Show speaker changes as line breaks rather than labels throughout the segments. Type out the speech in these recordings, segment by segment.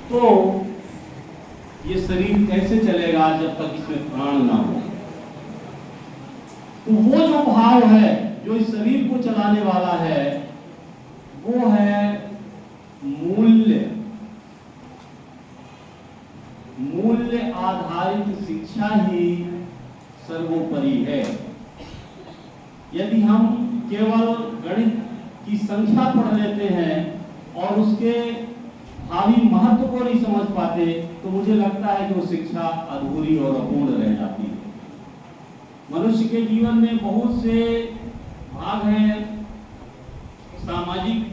तो ये शरीर कैसे चलेगा जब तक इसमें प्राण ना हो। तो वो जो भाव है जो इस शरीर को चलाने वाला है वो है मूल्य आधारित शिक्षा ही सर्वोपरि है। यदि हम केवल गणित की संख्या पढ़ लेते हैं और उसके भावी महत्व को नहीं समझ पाते तो मुझे लगता है कि वो शिक्षा अधूरी और अपूर्ण रह जाती है। मनुष्य के जीवन में बहुत से भाग हैं। सामाजिक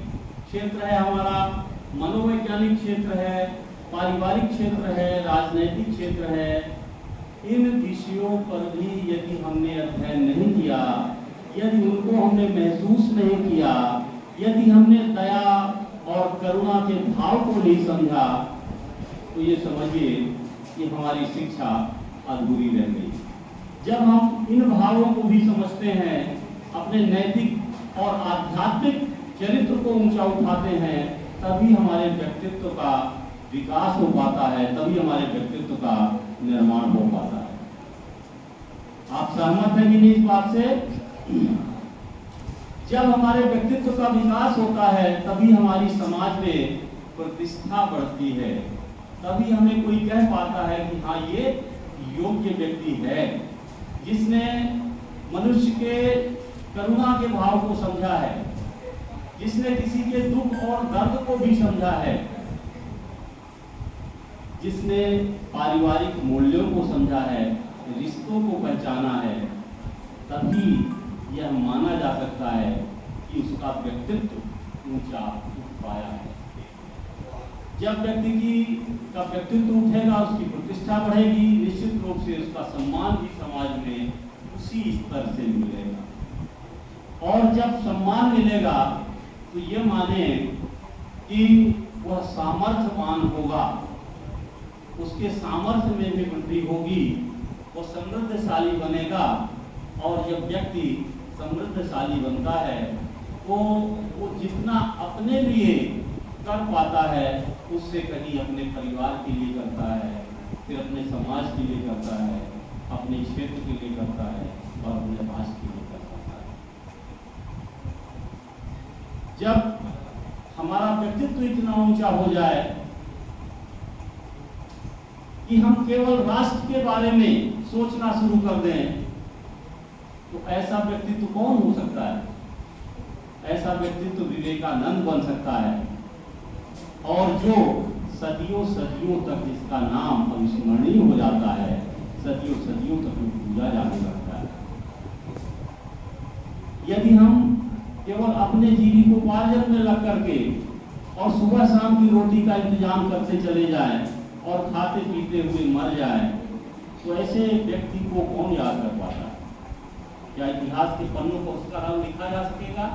क्षेत्र है हमारा, मनोवैज्ञानिक क्षेत्र है, पारिवारिक क्षेत्र है, राजनैतिक क्षेत्र है। इन विषयों पर भी यदि हमने अध्ययन नहीं किया, यदि उनको हमने महसूस नहीं किया, यदि हमने दया और करुणा के भाव को नहीं समझा तो ये समझिए कि हमारी शिक्षा अधूरी रह गई। जब हम इन भावों को भी समझते हैं, अपने नैतिक और आध्यात्मिक चरित्र को ऊंचा उठाते हैं, तभी हमारे व्यक्तित्व का विकास हो पाता है, तभी हमारे व्यक्तित्व का निर्माण हो पाता है। आप सहमत हैं कि नहीं इस बात से? जब हमारे व्यक्तित्व का विकास होता है तभी हमारी समाज में प्रतिष्ठा बढ़ती है, तभी हमें कोई कह पाता है कि हाँ ये योग्य व्यक्ति है, जिसने मनुष्य के करुणा के भाव को समझा है, जिसने किसी के दुख और दर्द को भी समझा है, जिसने पारिवारिक मूल्यों को समझा है, रिश्तों को पहचाना है। तभी यह माना जा सकता है कि उसका व्यक्तित्व ऊंचा उठ पाया है। जब व्यक्ति का व्यक्तित्व उठेगा, उसकी प्रतिष्ठा बढ़ेगी, निश्चित रूप से उसका सम्मान भी समाज में उसी स्तर से मिलेगा। और जब सम्मान मिलेगा तो ये माने कि वह सामर्थ्यवान होगा, उसके सामर्थ्य में भी वृद्धि होगी, वो समृद्धशाली बनेगा। और जब व्यक्ति समृद्धशाली बनता है तो वो जितना अपने लिए कर पाता है उससे कहीं अपने परिवार के लिए करता है, फिर अपने समाज के लिए करता है, अपने क्षेत्र के लिए करता है और अपने राष्ट्र के लिए करता है। जब हमारा व्यक्तित्व इतना ऊंचा हो जाए कि हम केवल राष्ट्र के बारे में सोचना शुरू कर दें तो ऐसा व्यक्तित्व कौन हो सकता है? ऐसा व्यक्तित्व विवेकानंद बन सकता है, और जो सदियों सदियों तक जिसका नाम अविस्मरणीय हो जाता है, सदियों सदियों तक पूजा जाने लगता है। यदि हम केवल अपने जीविकोपार्जन में लग करके और सुबह शाम की रोटी का इंतजाम करते चले जाएं और खाते पीते हुए मर जाएं, तो ऐसे व्यक्ति को कौन याद कर पाता है? क्या इतिहास के पन्नों पर उसका नाम लिखा जा सकेगा?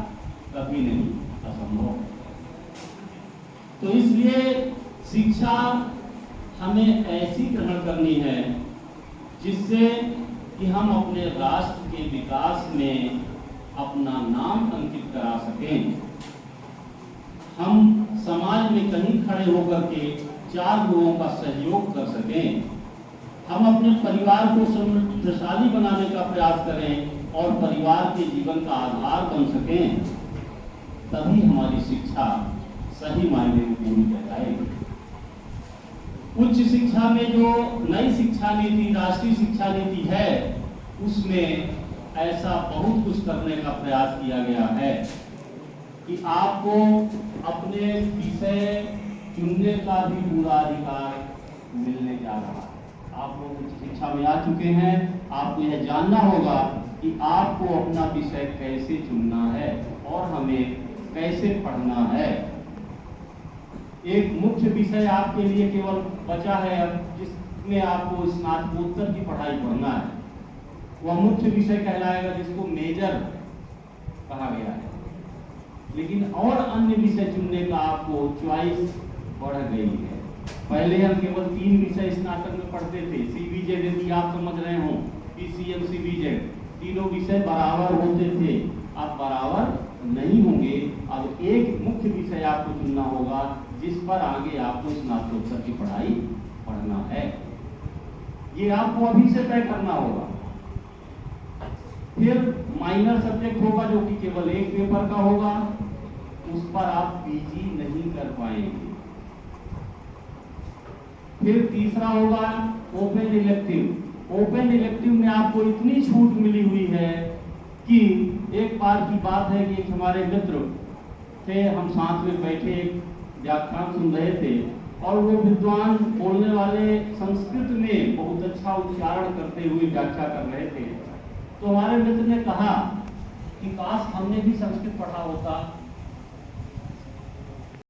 कभी नहीं, असंभव। तो इसलिए शिक्षा हमें ऐसी ग्रहण करनी है जिससे कि हम अपने राष्ट्र के विकास में अपना नाम अंकित करा सकें। हम समाज में कहीं खड़े होकर के 4 लोगों का सहयोग कर सकें। हम अपने परिवार को समृद्धशाली बनाने का प्रयास करें और परिवार के जीवन का आधार बन सकें, तभी हमारी शिक्षा सही मायने में पूरी कहलाएगी। उच्च शिक्षा में जो नई शिक्षा नीति, राष्ट्रीय शिक्षा नीति है, उसमें ऐसा बहुत कुछ करने का प्रयास किया गया है कि आपको अपने विषय चुनने का भी पूरा अधिकार मिलने जा रहा है। आप लोग उच्च शिक्षा में आ चुके हैं, आपको यह जानना होगा कि आपको अपना विषय कैसे चुनना है और हमें कैसे पढ़ना है। एक मुख्य विषय आपके लिए केवल बचा है अब, जिसमें आपको स्नातकोत्तर की पढ़ाई पढ़ना है। वह मुख्य विषय कहलाएगा, जिसको मेजर कहा गया है। लेकिन और अन्य विषय चुनने का आपको चॉइस बढ़ गई है। पहले हम केवल 3 विषय स्नातक में पढ़ते थे। सीबीजेड यदि आप समझ रहे हो, पीसीएम सीबीजेड, तीनों विषय बराबर होते थे। अब बराबर नहीं होंगे। अब एक मुख्य विषय आपको चुनना होगा जिस पर आगे आपको स्नातकोत्तर की पढ़ाई पढ़ना है। ये आपको अभी से तय करना होगा। फिर माइनर सब्जेक्ट होगा जो कि केवल एक पेपर का होगा, उस पर आप पीजी नहीं कर पाएंगे। फिर तीसरा होगा ओपन इलेक्टिव। ओपन इलेक्टिव में आपको इतनी छूट मिली हुई है कि एक बार की बात है कि एक हमारे मित्र थे, हम साथ में बैठे एक व्याख्यान सुन रहे थे और वो विद्वान बोलने वाले संस्कृत में बहुत अच्छा उच्चारण करते हुए व्याख्या कर रहे थे। तो हमारे मित्र ने कहा कि काश हमने भी संस्कृत पढ़ा होता